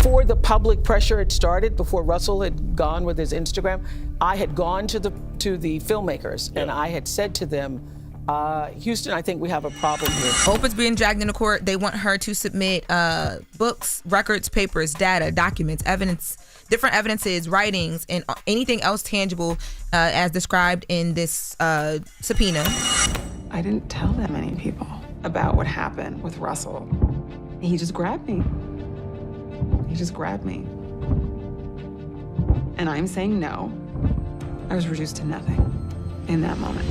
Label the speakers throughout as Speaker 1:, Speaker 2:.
Speaker 1: Before the public pressure had started, before Russell had gone with his Instagram, I had gone to the filmmakers and I had said to them, Houston, I think we have a problem here.
Speaker 2: Oprah's being dragged into court. They want her to submit books, records, papers, data, documents, evidence, different evidences, writings, and anything else tangible as described in this subpoena.
Speaker 3: I didn't tell that many people about what happened with Russell. He just grabbed me. He just grabbed me. And I'm saying no. I was reduced to nothing in that moment.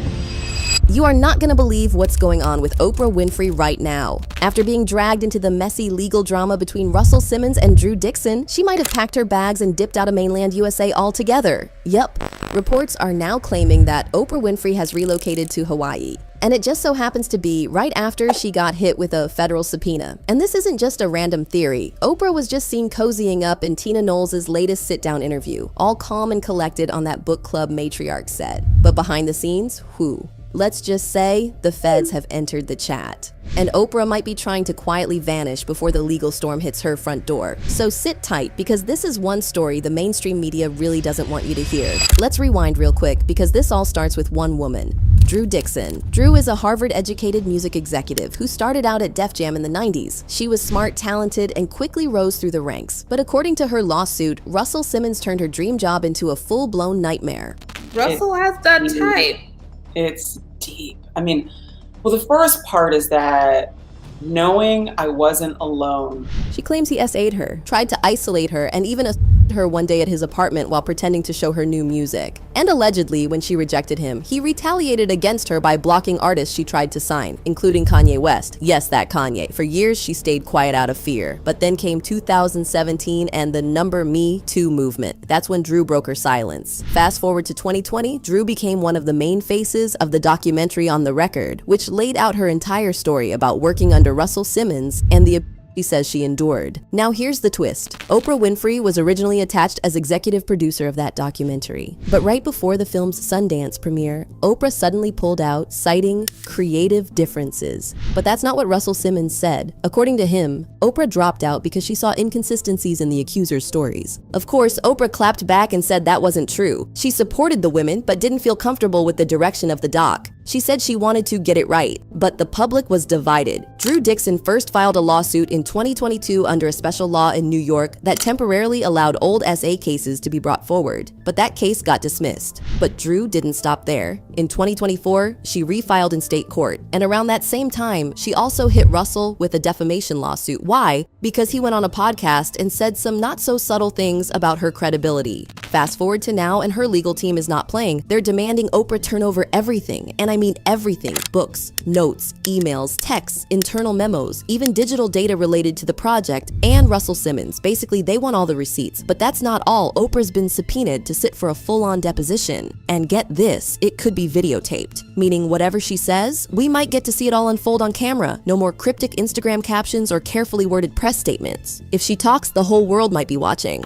Speaker 4: You are not going to believe what's going on with Oprah Winfrey right now. After being dragged into the messy legal drama between Russell Simmons and Drew Dixon, she might have packed her bags and dipped out of mainland USA altogether. Yep, reports are now claiming that Oprah Winfrey has relocated to Hawaii. And it just so happens to be right after she got hit with a federal subpoena. And this isn't just a random theory. Oprah was just seen cozying up in Tina Knowles' latest sit-down interview, all calm and collected on that book club matriarch set. But behind the scenes, whew. Let's just say the feds have entered the chat. And Oprah might be trying to quietly vanish before the legal storm hits her front door. So sit tight, because this is one story the mainstream media really doesn't want you to hear. Let's rewind real quick, because this all starts with one woman, Drew Dixon. Drew is a Harvard-educated music executive who started out at Def Jam in the 90s. She was smart, talented, and quickly rose through the ranks. But according to her lawsuit, Russell Simmons turned her dream job into a full-blown nightmare.
Speaker 5: Russell has that type.
Speaker 6: It's deep. I mean, well, the first part is that knowing I wasn't alone.
Speaker 4: She claims he SA'd her, tried to isolate her, and even assaulted her one day at his apartment while pretending to show her new music. And allegedly, when she rejected him, he retaliated against her by blocking artists she tried to sign, including Kanye West. Yes, that Kanye. For years, she stayed quiet out of fear. But then came 2017 and the Number Me Too movement. That's when Drew broke her silence. Fast forward to 2020, Drew became one of the main faces of the documentary On the Record, which laid out her entire story about working under Russell Simmons and the she says she endured. Now here's the twist. Oprah Winfrey was originally attached as executive producer of that documentary. But right before the film's Sundance premiere, Oprah suddenly pulled out, citing creative differences. But that's not what Russell Simmons said. According to him, Oprah dropped out because she saw inconsistencies in the accuser's stories. Of course, Oprah clapped back and said that wasn't true. She supported the women, but didn't feel comfortable with the direction of the doc. She said she wanted to get it right, but the public was divided. Drew Dixon first filed a lawsuit in 2022 under a special law in New York that temporarily allowed old SA cases to be brought forward, but that case got dismissed. But Drew didn't stop there. In 2024, she refiled in state court, and around that same time, she also hit Russell with a defamation lawsuit. Why? Because he went on a podcast and said some not-so-subtle things about her credibility. Fast forward to now, and her legal team is not playing. They're demanding Oprah turn over everything, and I mean everything. Books, notes, emails, texts, internal memos, even digital data related to the project, and Russell Simmons. Basically, they want all the receipts. But that's not all. Oprah's been subpoenaed to sit for a full-on deposition. And get this, it could be videotaped. Meaning whatever she says, we might get to see it all unfold on camera. No more cryptic Instagram captions or carefully worded press statements. If she talks, the whole world might be watching.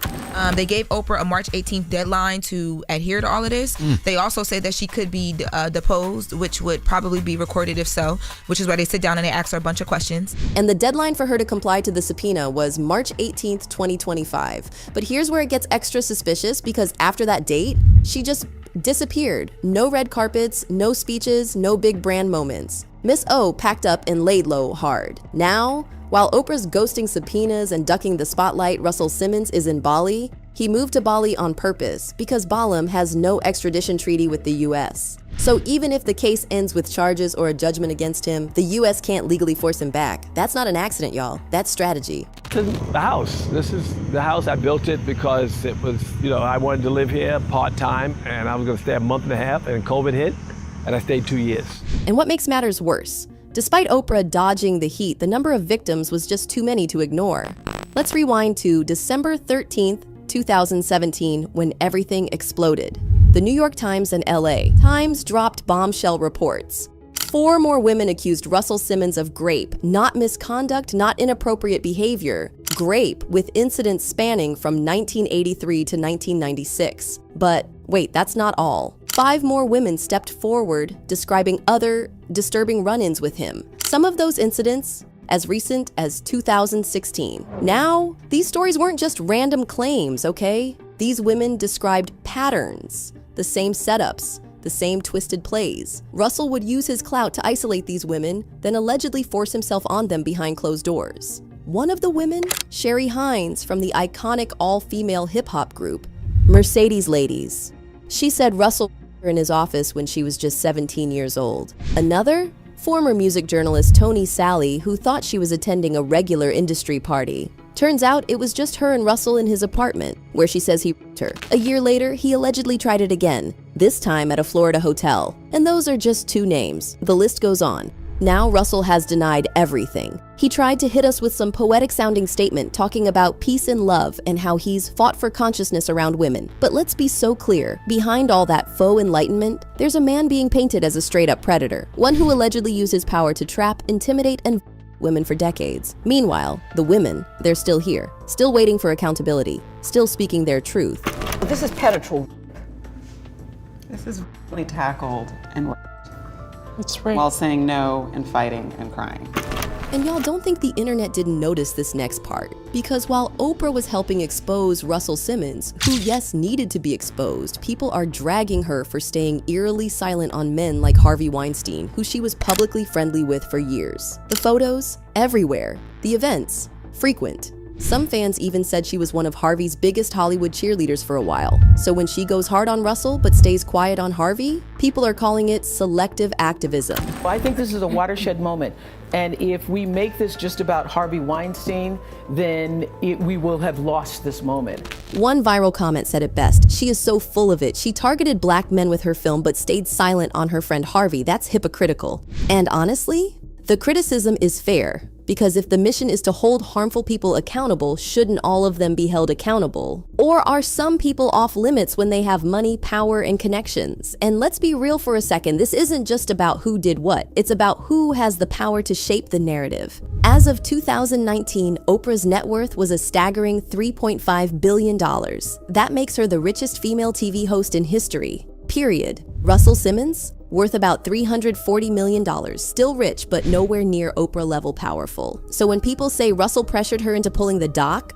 Speaker 2: They gave Oprah a March 18th deadline to adhere to all of this. They also say that she could be deposed, which would probably be recorded if so, which is why they sit down and they ask her a bunch of questions.
Speaker 4: And the deadline for her to comply to the subpoena was March 18th, 2025. But here's where it gets extra suspicious, because after that date, she just disappeared. No red carpets, no speeches, no big brand moments. Miss O packed up and laid low hard. Now, while Oprah's ghosting subpoenas and ducking the spotlight, Russell Simmons is in Bali. He moved to Bali on purpose because Balam has no extradition treaty with the US. So even if the case ends with charges or a judgment against him, the US can't legally force him back. That's not an accident, y'all. That's strategy.
Speaker 7: This is the house. This is the house. I built it because it was, I wanted to live here part-time, and I was gonna stay a month and a half, and COVID hit, and I stayed 2 years.
Speaker 4: And what makes matters worse? Despite Oprah dodging the heat, the number of victims was just too many to ignore. Let's rewind to December 13th, 2017, when everything exploded. The New York Times and LA Times dropped bombshell reports. 4 more women accused Russell Simmons of grape, not misconduct, not inappropriate behavior. Grape, with incidents spanning from 1983 to 1996. But wait, that's not all. 5 more women stepped forward, describing other disturbing run-ins with him. Some of those incidents as recent as 2016. Now, these stories weren't just random claims, okay? These women described patterns, the same setups, the same twisted plays. Russell would use his clout to isolate these women, then allegedly force himself on them behind closed doors. One of the women, Sherry Hines from the iconic all-female hip-hop group, Mercedes Ladies. She said Russell her in his office when she was just 17 years old. Another, former music journalist Tony Sally, who thought she was attending a regular industry party. Turns out it was just her and Russell in his apartment, where she says he raped her. A year later, he allegedly tried it again, this time at a Florida hotel. And those are just 2 names. The list goes on. Now Russell has denied everything. He tried to hit us with some poetic-sounding statement talking about peace and love and how he's fought for consciousness around women. But let's be so clear, behind all that faux enlightenment, there's a man being painted as a straight-up predator, one who allegedly used his power to trap, intimidate, and women for decades. Meanwhile, the women, they're still here, still waiting for accountability, still speaking their truth.
Speaker 8: This is peditral.
Speaker 3: This is really tackled and
Speaker 1: That's right.
Speaker 3: while saying no and fighting and crying.
Speaker 4: And y'all don't think the internet didn't notice this next part. Because while Oprah was helping expose Russell Simmons, who yes needed to be exposed, people are dragging her for staying eerily silent on men like Harvey Weinstein, who she was publicly friendly with for years. The photos? Everywhere. The events? Frequent. Some fans even said she was one of Harvey's biggest Hollywood cheerleaders for a while. So when she goes hard on Russell but stays quiet on Harvey, people are calling it selective activism.
Speaker 1: I think this is a watershed moment. And if we make this just about Harvey Weinstein, then we will have lost this moment.
Speaker 4: One viral comment said it best. She is so full of it. She targeted black men with her film but stayed silent on her friend Harvey. That's hypocritical. And honestly, the criticism is fair. Because if the mission is to hold harmful people accountable, shouldn't all of them be held accountable? Or are some people off limits when they have money, power, and connections? And let's be real for a second, this isn't just about who did what, it's about who has the power to shape the narrative. As of 2019, Oprah's net worth was a staggering $3.5 billion. That makes her the richest female TV host in history, period. Russell Simmons? Worth about $340 million, still rich, but nowhere near Oprah-level powerful. So when people say Russell pressured her into pulling the doc,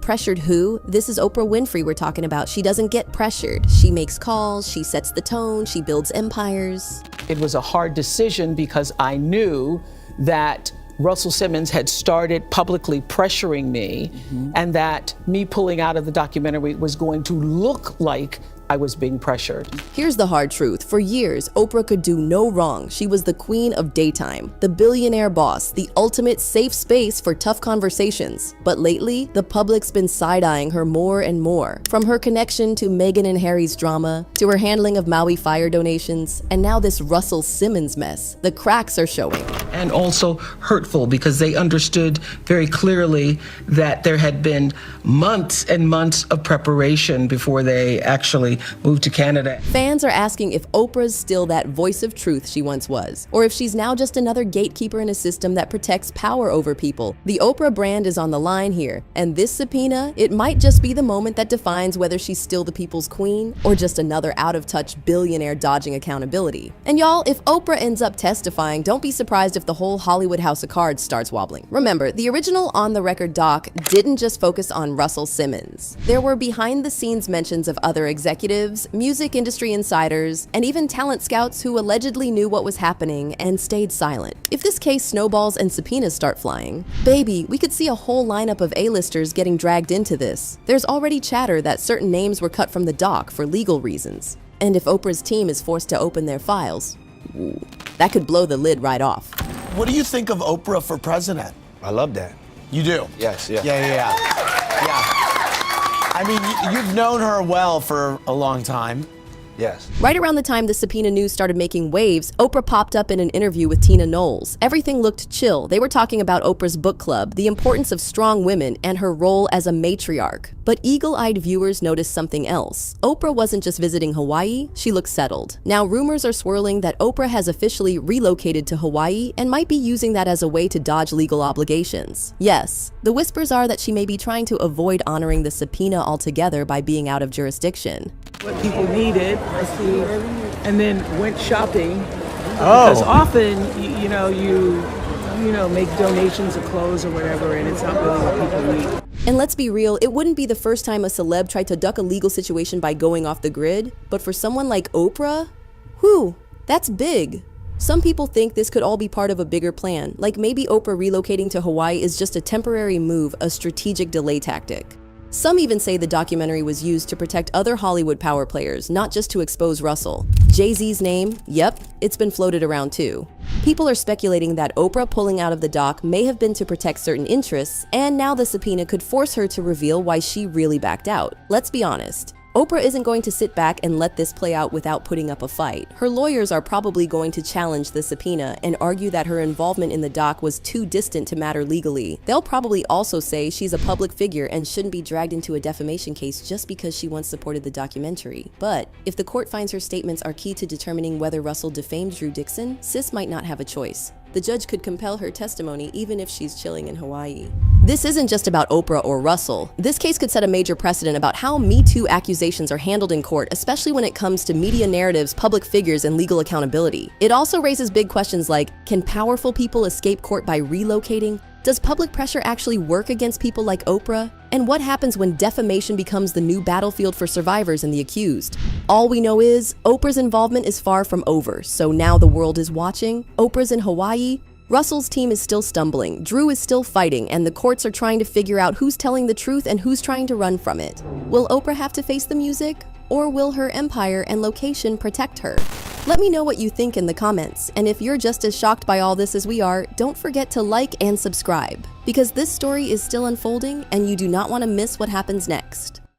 Speaker 4: pressured who? This is Oprah Winfrey we're talking about. She doesn't get pressured. She makes calls, she sets the tone, she builds empires.
Speaker 1: It was a hard decision because I knew that Russell Simmons had started publicly pressuring me, and that me pulling out of the documentary was going to look like I was being pressured.
Speaker 4: Here's the hard truth. For years, Oprah could do no wrong. She was the queen of daytime, the billionaire boss, the ultimate safe space for tough conversations. But lately, the public's been side-eyeing her more and more. From her connection to Meghan and Harry's drama, to her handling of Maui fire donations, and now this Russell Simmons mess. The cracks are showing.
Speaker 1: And also hurtful because they understood very clearly that there had been months and months of preparation before they actually moved to Canada.
Speaker 4: Fans are asking if Oprah's still that voice of truth she once was, or if she's now just another gatekeeper in a system that protects power over people. The Oprah brand is on the line here, and this subpoena, it might just be the moment that defines whether she's still the people's queen or just another out-of-touch billionaire dodging accountability. And y'all, if Oprah ends up testifying, don't be surprised if the whole Hollywood house of cards starts wobbling. Remember, the original On the Record doc didn't just focus on Russell Simmons. There were behind-the-scenes mentions of other executives, music industry insiders, and even talent scouts who allegedly knew what was happening and stayed silent. If this case snowballs and subpoenas start flying, baby, we could see a whole lineup of A-listers getting dragged into this. There's already chatter that certain names were cut from the doc for legal reasons. And if Oprah's team is forced to open their files, that could blow the lid right off.
Speaker 9: What do you think of Oprah for president?
Speaker 10: I love that.
Speaker 9: You do?
Speaker 10: Yes, yeah.
Speaker 9: Yeah. I mean, you've known her well for a long time.
Speaker 10: Yes.
Speaker 4: Right around the time the subpoena news started making waves, Oprah popped up in an interview with Tina Knowles. Everything looked chill. They were talking about Oprah's book club, the importance of strong women, and her role as a matriarch. But eagle-eyed viewers noticed something else. Oprah wasn't just visiting Hawaii, she looked settled. Now rumors are swirling that Oprah has officially relocated to Hawaii and might be using that as a way to dodge legal obligations. Yes, the whispers are that she may be trying to avoid honoring the subpoena altogether by being out of jurisdiction.
Speaker 11: What people needed, and then went shopping. Because often, you
Speaker 1: make donations of clothes or whatever, and it's not really what people need.
Speaker 4: And let's be real, it wouldn't be the first time a celeb tried to duck a legal situation by going off the grid, but for someone like Oprah, whew, that's big. Some people think this could all be part of a bigger plan, like maybe Oprah relocating to Hawaii is just a temporary move, a strategic delay tactic. Some even say the documentary was used to protect other Hollywood power players, not just to expose Russell. Jay-Z's name? Yep, it's been floated around too. People are speculating that Oprah pulling out of the doc may have been to protect certain interests, and now the subpoena could force her to reveal why she really backed out. Let's be honest. Oprah isn't going to sit back and let this play out without putting up a fight. Her lawyers are probably going to challenge the subpoena and argue that her involvement in the doc was too distant to matter legally. They'll probably also say she's a public figure and shouldn't be dragged into a defamation case just because she once supported the documentary. But if the court finds her statements are key to determining whether Russell defamed Drew Dixon, sis might not have a choice. The judge could compel her testimony even if she's chilling in Hawaii. This isn't just about Oprah or Russell. This case could set a major precedent about how Me Too accusations are handled in court, especially when it comes to media narratives, public figures, and legal accountability. It also raises big questions like, can powerful people escape court by relocating? Does public pressure actually work against people like Oprah? And what happens when defamation becomes the new battlefield for survivors and the accused? All we know is, Oprah's involvement is far from over, so now the world is watching. Oprah's in Hawaii. Russell's team is still stumbling, Drew is still fighting, and the courts are trying to figure out who's telling the truth and who's trying to run from it. Will Oprah have to face the music? Or will her empire and location protect her? Let me know what you think in the comments, and if you're just as shocked by all this as we are, don't forget to like and subscribe, because this story is still unfolding and you do not want to miss what happens next.